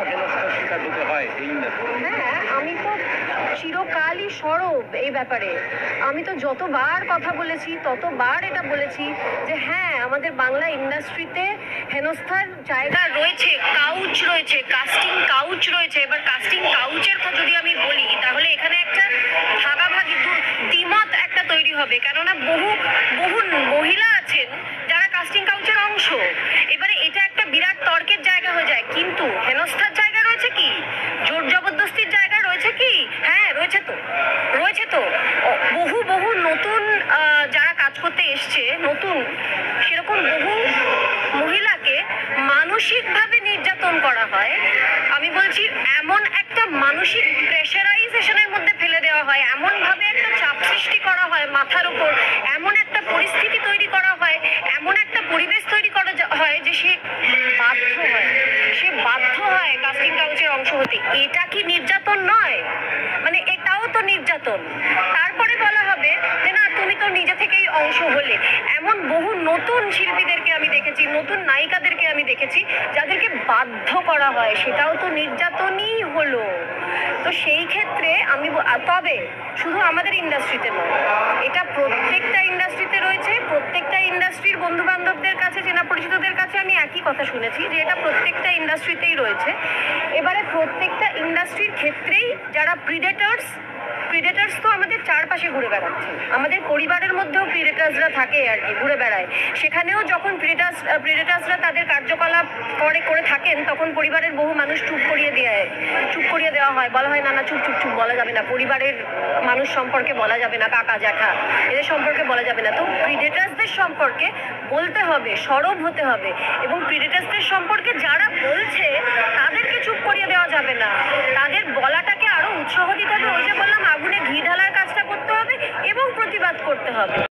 হেনস্থার শিকার হতে হয় এই ইন্ডাস্ট্রি? হ্যাঁ, আমি তো চিরকালই সরব এই ব্যাপারে। আমি তো যতবার কথা বলেছি ততবার এটা বলেছি যে হ্যাঁ, আমাদের বাংলা ইন্ডাস্ট্রিতে হেনস্থার জায়গা রয়েছে, কাউচ রয়েছে, কাস্টিং কাউচ রয়েছে। এবার কাস্টিং কাউচের কথা যদি আমি বলি তাহলে এখানে একটা ভাগাভাগি দ্বিমত একটা তৈরি হবে, কেননা বহু বহু মহিলা আছেন যারা কাস্টিং কাউচের অংশ। এবারে এটা একটা বিরাট তর্কের জায়গা হয়ে যায়। কিন্তু হেনস্থার জায়গা রয়েছে কি, জোর জবরদস্তির জায়গা রয়েছে কি? হ্যাঁ, রয়েছে তো, রয়েছে তো। বহু বহু নতুন যারা কাজ করতে এসছে, নতুন সেরকম বহু মহিলাকে মানসিকভাবে নির্যাতন করা হয়। আমি বলছি এমন একটা মানসিক প্রেশারাইজেশনের মধ্যে ফেলে দেওয়া হয়, এমন ভাবে একটা চাপ সৃষ্টি করা হয় মাথার উপর, এমন একটা পরিস্থিতি তৈরি করা হয়, এমন একটা পরিবেশ তৈরি করা হয় যে সে বাধ্য হয় কাস্টিং কাউচের অংশ হতে। এটা কি নির্যাতন নয়? মানে এটাও তো নির্যাতন। তারপরে বলা হবে যে না, তুমি তো নিজে থেকেই অংশ হলে। এমন বহু নতুন শিল্পীদেরকে আমি দেখেছি, নতুন নায়িকাদেরকে আমি দেখেছি যাদেরকে বাধ্য করা হয়, সেটাও তো নির্যাতনই হলো। তো সেই ক্ষেত্রে আমি তবে শুধু আমাদের ইন্ডাস্ট্রিতে নয়, এটা প্রত্যেকটা ইন্ডাস্ট্রিতে রয়েছে। প্রত্যেকটা ইন্ডাস্ট্রির বন্ধু বান্ধবদের কাছে, চেনা পরিচিতদের কাছে আমি একই কথা শুনেছি যে এটা প্রত্যেকটা ইন্ডাস্ট্রিতেই রয়েছে। এবারে প্রত্যেকটা ইন্ডাস্ট্রির ক্ষেত্রেই যারা প্রিডেটার্স তো আমাদের চারপাশে ঘুরে বেড়াচ্ছে। আমাদের পরিবারের মধ্যেও প্রিডেটার্সরা থাকে আর কি, ঘুরে বেড়ায়। সেখানেও যখন প্রিডেটার্সরা তাদের কার্যকলাপ করে থাকেন, তখন পরিবারের বহু মানুষ চুপ করিয়ে দেওয়া হয়। বলা হয় না না, চুপ চুপ চুপ, বলা যাবে না, পরিবারের মানুষ সম্পর্কে বলা যাবে না, কাকা জ্যাঠা এদের সম্পর্কে বলা যাবে না। তো প্রিডেটার্সদের সম্পর্কে বলতে হবে, সরব হতে হবে। এবং প্রিডেটার্সদের সম্পর্কে যারা বলছে তাদেরকে চুপ করিয়ে দেওয়া যাবে না, তাদের